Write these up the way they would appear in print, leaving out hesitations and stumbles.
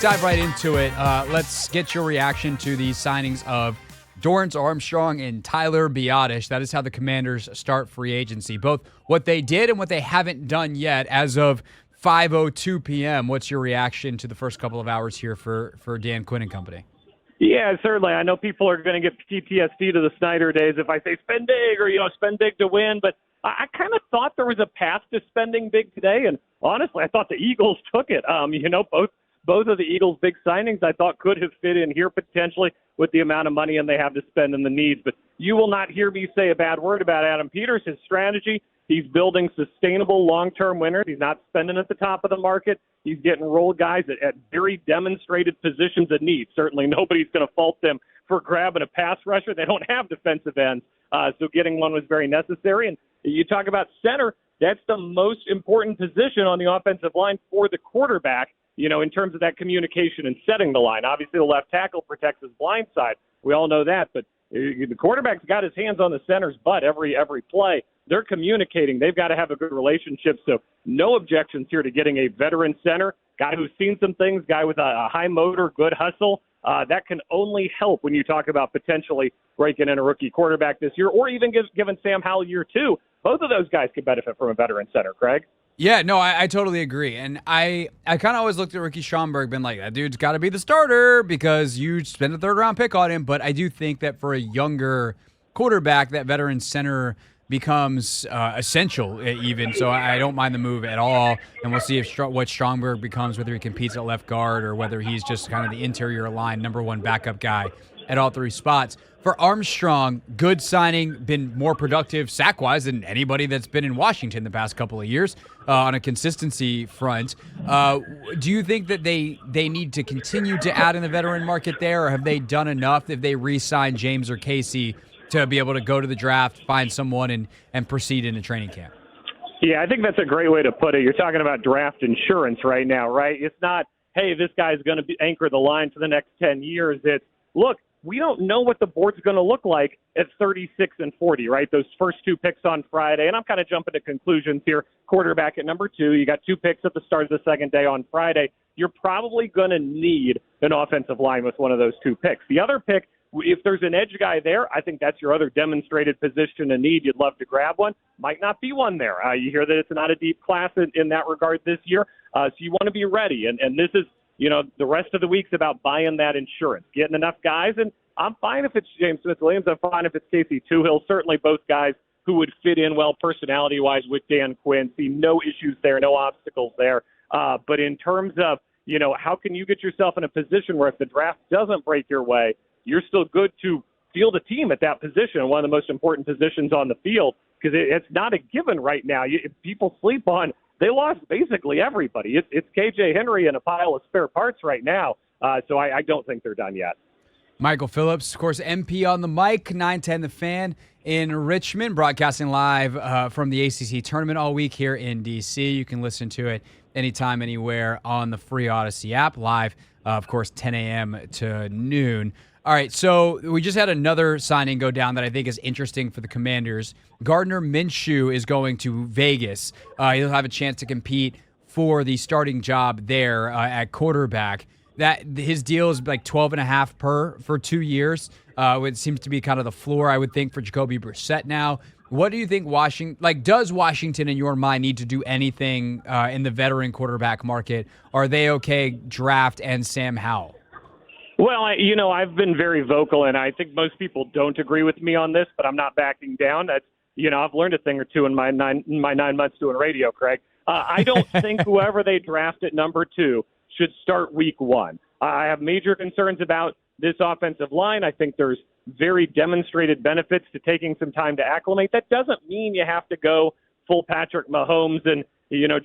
let's dive right into it. Let's get your reaction to the signings of Dorrance Armstrong and Tyler Biadasz. That is how the Commanders start free agency, both what they did and what they haven't done yet as of 5:02 p.m. What's your reaction to the first couple of hours here for Dan Quinn and company? Yeah, certainly. I know people are going to get PTSD to the Snyder days if I say spend big or, spend big to win. But I kind of thought there was a path to spending big today. And honestly, I thought the Eagles took it. Both of the Eagles' big signings I thought could have fit in here potentially with the amount of money and they have to spend and the needs. But you will not hear me say a bad word about Adam Peters. His strategy, he's building sustainable long-term winners. He's not spending at the top of the market. He's getting role guys at very demonstrated positions of need. Certainly nobody's going to fault them for grabbing a pass rusher. They don't have defensive ends, so getting one was very necessary. And you talk about center, that's the most important position on the offensive line for the quarterback, in terms of that communication and setting the line. Obviously, the left tackle protects his blind side. We all know that. But the quarterback's got his hands on the center's butt every play. They're communicating. They've got to have a good relationship. So no objections here to getting a veteran center, guy who's seen some things, guy with a high motor, good hustle. That can only help when you talk about potentially breaking in a rookie quarterback this year or even giving Sam Howell year two. Both of those guys could benefit from a veteran center, Craig. Yeah, no, I totally agree. And I kind of always looked at Ricky Schomburg, been like, that dude's got to be the starter because you spend a third-round pick on him. But I do think that for a younger quarterback, that veteran center becomes essential even. So I don't mind the move at all. And we'll see what Stromberg becomes, whether he competes at left guard or whether he's just kind of the interior line, number one backup guy at all three spots. For Armstrong, good signing, been more productive sack-wise than anybody that's been in Washington the past couple of years on a consistency front. Do you think that they need to continue to add in the veteran market there, or have they done enough if they re-sign James or Casey to be able to go to the draft, find someone, and proceed into training camp? Yeah, I think that's a great way to put it. You're talking about draft insurance right now, right? It's not, hey, this guy's going to anchor the line for the next 10 years. It's, look, we don't know what the board's going to look like at 36 and 40, right? Those first two picks on Friday, and I'm kind of jumping to conclusions here. Quarterback at number 2, you got 2 picks at the start of the second day on Friday. You're probably going to need an offensive line with one of those 2 picks. The other pick, if there's an edge guy there, I think that's your other demonstrated position of need. You'd love to grab one. Might not be one there. You hear that it's not a deep class in that regard this year, so you want to be ready. And this is, the rest of the week's about buying that insurance, getting enough guys. And I'm fine if it's James Smith-Williams. I'm fine if it's Casey Tuhill. Certainly both guys who would fit in well personality-wise with Dan Quinn. See no issues there, no obstacles there. But in terms of, how can you get yourself in a position where if the draft doesn't break your way, you're still good to field a team at that position, one of the most important positions on the field, because it's not a given right now. People sleep on, they lost basically everybody. It's KJ Henry and a pile of spare parts right now, so I don't think they're done yet. Michael Phillips, of course, MP on the mic, 910 The Fan in Richmond, broadcasting live from the ACC tournament all week here in D.C. You can listen to it anytime, anywhere on the free Odyssey app, live, of course, 10 a.m. to noon. All right, so we just had another signing go down that I think is interesting for the Commanders. Gardner Minshew is going to Vegas. He'll have a chance to compete for the starting job there at quarterback. That his deal is like $12.5 for 2 years. It seems to be kind of the floor, I would think, for Jacoby Brissett now. What do you think does Washington, in your mind, need to do anything in the veteran quarterback market? Are they okay draft and Sam Howell? Well, I've been very vocal, and I think most people don't agree with me on this, but I'm not backing down. That's, I've learned a thing or two in my 9 months doing radio, Craig. I don't think whoever they draft at number 2 should start week 1. I have major concerns about this offensive line. I think there's very demonstrated benefits to taking some time to acclimate. That doesn't mean you have to go full Patrick Mahomes and,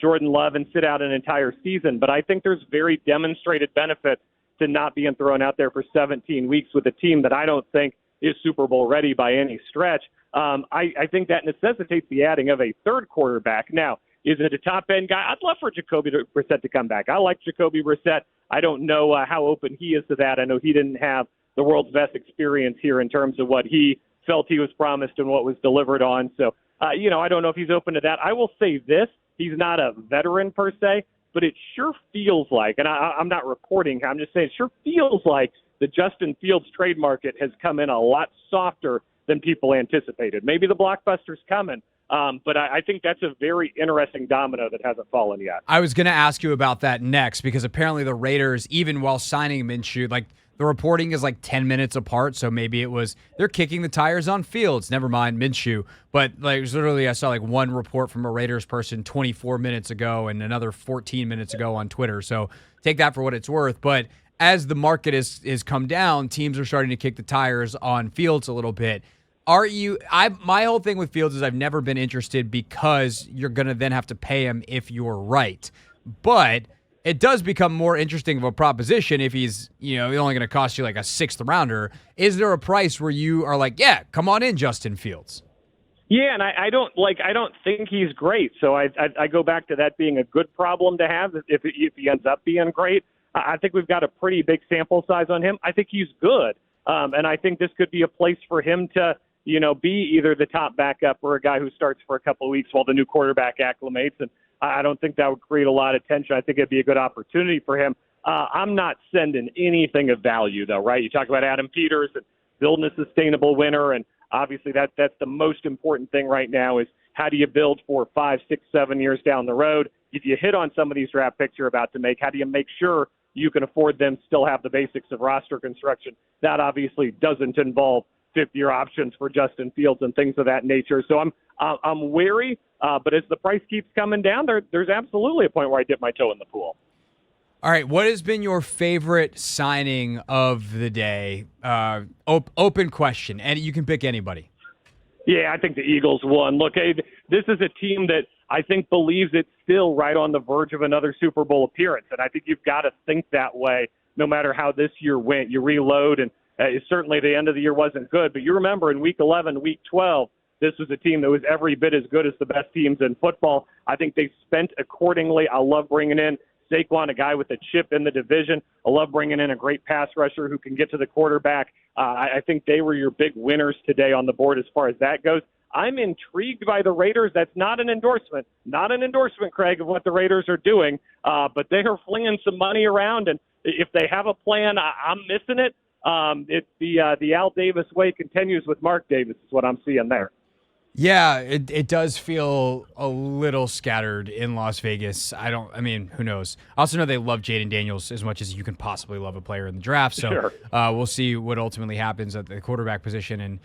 Jordan Love and sit out an entire season. But I think there's very demonstrated benefits to not being thrown out there for 17 weeks with a team that I don't think is Super Bowl ready by any stretch. I think that necessitates the adding of a third quarterback. Now, is it a top-end guy? I'd love for Jacoby Brissett to come back. I like Jacoby Brissett. I don't know how open he is to that. I know he didn't have the world's best experience here in terms of what he felt he was promised and what was delivered on. So, I don't know if he's open to that. I will say this. He's not a veteran per se, but it sure feels like, and I'm not reporting, I'm just saying it sure feels like the Justin Fields trade market has come in a lot softer than people anticipated. Maybe the blockbuster's coming, but I think that's a very interesting domino that hasn't fallen yet. I was going to ask you about that next because apparently the Raiders, even while signing Minshew, like the reporting is like 10 minutes apart, so maybe it was they're kicking the tires on Fields. Never mind Minshew. But like literally I saw like one report from a Raiders person 24 minutes ago and another 14 minutes ago on Twitter. So take that for what it's worth. But as the market is come down, teams are starting to kick the tires on Fields a little bit. My whole thing with Fields is I've never been interested because you're going to then have to pay him if you're right. But it does become more interesting of a proposition if he's only going to cost you like a sixth rounder. Is there a price where you are like, yeah, come on in, Justin Fields? Yeah, and I don't think he's great. So I go back to that being a good problem to have if he ends up being great. I think we've got a pretty big sample size on him. I think he's good. And I think this could be a place for him to, be either the top backup or a guy who starts for a couple of weeks while the new quarterback acclimates. And I don't think that would create a lot of tension. I think it'd be a good opportunity for him. I'm not sending anything of value, though, right? You talk about Adam Peters and building a sustainable winner, and obviously that's the most important thing right now is how do you build for 5, 6, 7 years down the road? If you hit on some of these draft picks you're about to make, how do you make sure you can afford them, still have the basics of roster construction? That obviously doesn't involve fifth-year options for Justin Fields and things of that nature. So I'm wary, but as the price keeps coming down, there's absolutely a point where I dip my toe in the pool. All right, what has been your favorite signing of the day? Open question, and you can pick anybody. Yeah, I think the Eagles won. Look, this is a team that I think believes it's still right on the verge of another Super Bowl appearance, and I think you've got to think that way no matter how this year went. You reload, and certainly the end of the year wasn't good, but you remember in Week 11, Week 12, this was a team that was every bit as good as the best teams in football. I think they spent accordingly. I love bringing in Saquon, a guy with a chip in the division. I love bringing in a great pass rusher who can get to the quarterback. I think they were your big winners today on the board as far as that goes. I'm intrigued by the Raiders. That's not an endorsement, Craig, of what the Raiders are doing, but they are flinging some money around, and if they have a plan, I'm missing it. It's the Al Davis way continues with Mark Davis is what I'm seeing there. Yeah, it does feel a little scattered in Las Vegas. Who knows? I also know they love Jaden Daniels as much as you can possibly love a player in the draft. So sure. We'll see what ultimately happens at the quarterback position and,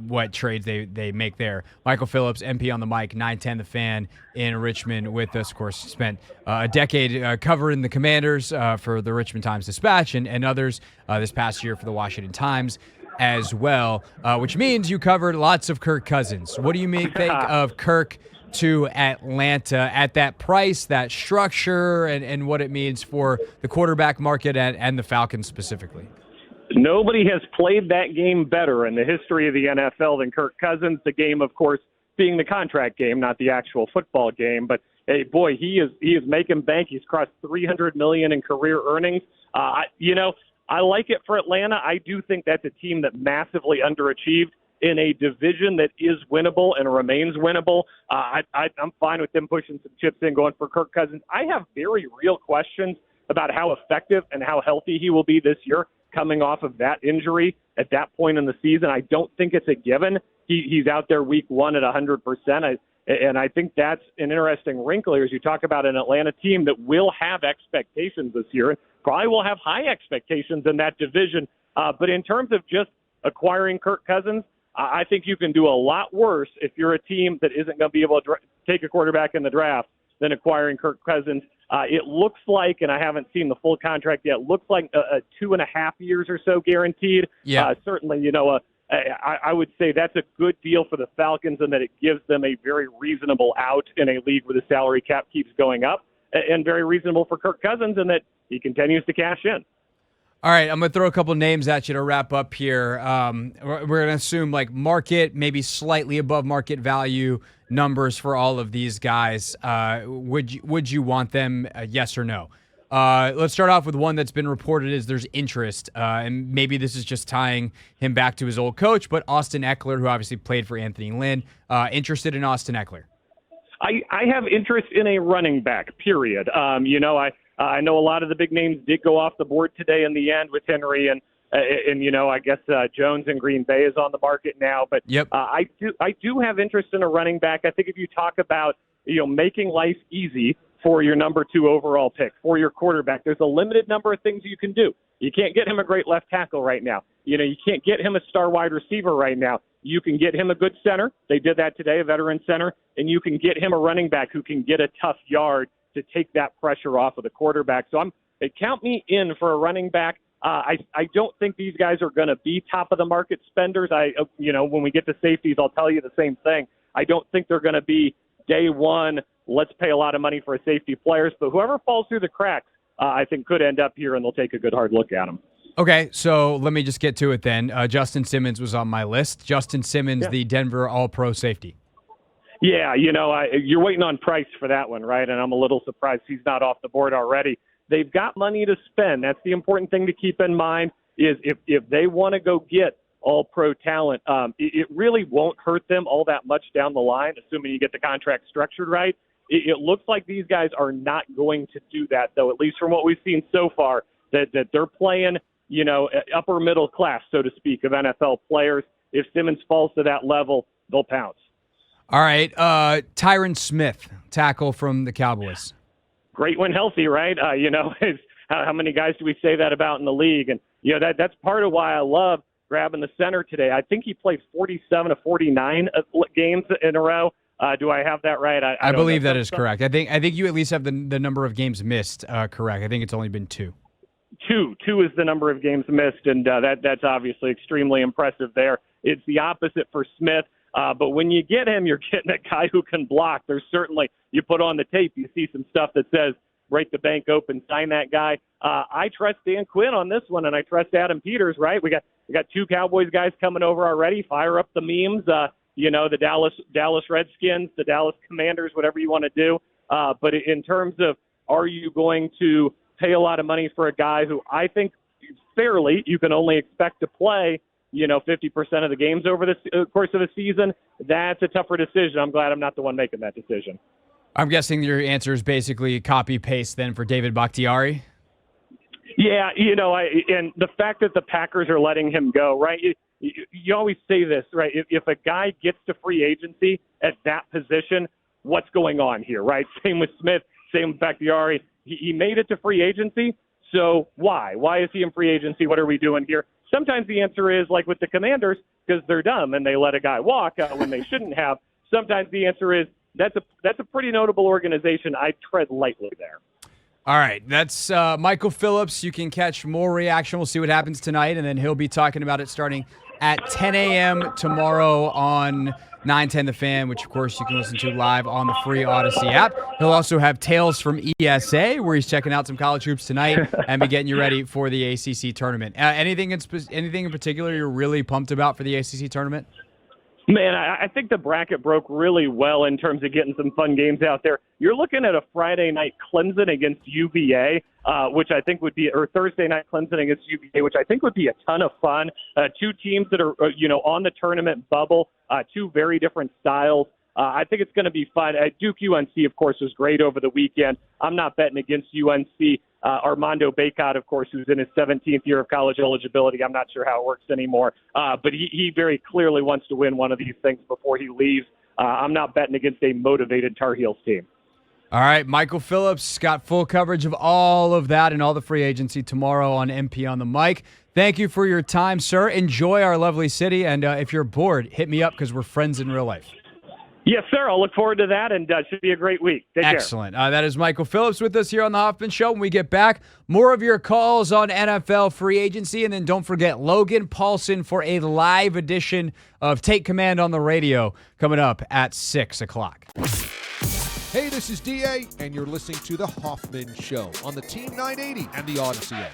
what trades they make there. Michael Phillips, MP on the mic, 910 The Fan in Richmond with us. Of course, spent a decade covering the Commanders for the Richmond Times-Dispatch and others this past year for the Washington Times as well, which means you covered lots of Kirk Cousins. What do you think of Kirk to Atlanta at that price, that structure, and what it means for the quarterback market and the Falcons specifically? Nobody has played that game better in the history of the NFL than Kirk Cousins. The game, of course, being the contract game, not the actual football game. But, hey, boy, he is making bank. He's crossed $300 million in career earnings. I like it for Atlanta. I do think that's a team that massively underachieved in a division that is winnable and remains winnable. I'm fine with them pushing some chips in, going for Kirk Cousins. I have very real questions about how effective and how healthy he will be this year coming off of that injury at that point in the season. I don't think it's a given. He's out there week one at 100%. And I think that's an interesting wrinkle here as you talk about an Atlanta team that will have expectations this year. Probably will have high expectations in that division. But in terms of just acquiring Kirk Cousins, I think you can do a lot worse if you're a team that isn't going to be able to take a quarterback in the draft than acquiring Kirk Cousins. It looks like, and I haven't seen the full contract yet, looks like a 2.5 years or so guaranteed. Yeah. Certainly, I would say that's a good deal for the Falcons and that it gives them a very reasonable out in a league where the salary cap keeps going up, and very reasonable for Kirk Cousins in that he continues to cash in. All right, I'm going to throw a couple names at you to wrap up here. We're going to assume like market, maybe slightly above market value numbers for all of these guys. Would you want them, yes or no? Let's start off with one that's been reported as there's interest, and maybe this is just tying him back to his old coach, but Austin Ekeler, who obviously played for Anthony Lynn, interested in Austin Ekeler. I have interest in a running back, period. I know a lot of the big names did go off the board today in the end with Henry and I guess Jones in Green Bay is on the market now. But Yep. I do have interest in a running back. I think if you talk about making life easy for your number 2 overall pick, for your quarterback, there's a limited number of things you can do. You can't get him a great left tackle right now. You can't get him a star wide receiver right now. You can get him a good center. They did that today, a veteran center. And you can get him a running back who can get a tough yard to take that pressure off of the quarterback. So count me in for a running back. I don't think these guys are going to be top of the market spenders. When we get to safeties, I'll tell you the same thing. I don't think they're going to be day one, let's pay a lot of money for a safety players. But whoever falls through the cracks, I think could end up here, and they'll take a good hard look at them. Okay, so let me just get to it then. Justin Simmons was on my list. Justin Simmons, the Denver All-Pro safety. Yeah, you're waiting on Price for that one, right? And I'm a little surprised he's not off the board already. They've got money to spend. That's the important thing to keep in mind is if they want to go get all-pro talent, it really won't hurt them all that much down the line, assuming you get the contract structured right. It looks like these guys are not going to do that, though, at least from what we've seen so far, that they're playing, upper middle class, so to speak, of NFL players. If Simmons falls to that level, they'll pounce. All right, Tyron Smith, tackle from the Cowboys. Great when healthy, right? How many guys do we say that about in the league? And, that's part of why I love grabbing the center today. I think he played 47 of 49 games in a row. Do I have that right? I believe that is correct. I think you at least have the number of games missed correct. I think it's only been 2. Two is the number of games missed, and that's obviously extremely impressive there. It's the opposite for Smith. But when you get him, you're getting a guy who can block. There's certainly, you put on the tape, you see some stuff that says, break the bank open, sign that guy. I trust Dan Quinn on this one, and I trust Adam Peters, right? We got 2 Cowboys guys coming over already. Fire up the memes, the Dallas Redskins, the Dallas Commanders, whatever you want to do. But in terms of, are you going to pay a lot of money for a guy who I think fairly you can only expect to play 50% of the games over the course of a season, that's a tougher decision. I'm glad I'm not the one making that decision. I'm guessing your answer is basically copy-paste then for David Bakhtiari? Yeah, and the fact that the Packers are letting him go, right? You always say this, right? If a guy gets to free agency at that position, what's going on here, right? Same with Smith, same with Bakhtiari. He made it to free agency, so why? Why is he in free agency? What are we doing here? Sometimes the answer is, like with the Commanders, because they're dumb and they let a guy walk when they shouldn't have. Sometimes the answer is, that's a pretty notable organization. I tread lightly there. All right, that's Michael Phillips. You can catch more reaction. We'll see what happens tonight, and then he'll be talking about it starting at 10 a.m. tomorrow on 910 The Fan, which, of course, you can listen to live on the free Odyssey app. He'll also have Tales from ESA, where he's checking out some college hoops tonight and be getting you ready for the ACC tournament. Anything in particular you're really pumped about for the ACC tournament? Man, I think the bracket broke really well in terms of getting some fun games out there. You're looking at a Friday night Clemson against UVA, which I think would be, or Thursday night Clemson against UVA, which I think would be a ton of fun. 2 teams that are, on the tournament bubble, 2 very different styles. I think it's going to be fun. Duke UNC, of course, was great over the weekend. I'm not betting against UNC. Armando Bacot, of course, who's in his 17th year of college eligibility. I'm not sure how it works anymore. But he very clearly wants to win one of these things before he leaves. I'm not betting against a motivated Tar Heels team. All right, Michael Phillips got full coverage of all of that and all the free agency tomorrow on MP on the Mic. Thank you for your time, sir. Enjoy our lovely city. And if you're bored, hit me up because we're friends in real life. Yes, sir. I'll look forward to that, and it should be a great week. Take care. Excellent. That is Michael Phillips with us here on The Hoffman Show. When we get back, more of your calls on NFL free agency, and then don't forget Logan Paulson for a live edition of Take Command on the Radio coming up at 6 o'clock. Hey, this is DA, and you're listening to The Hoffman Show on the Team 980 and the Odyssey app.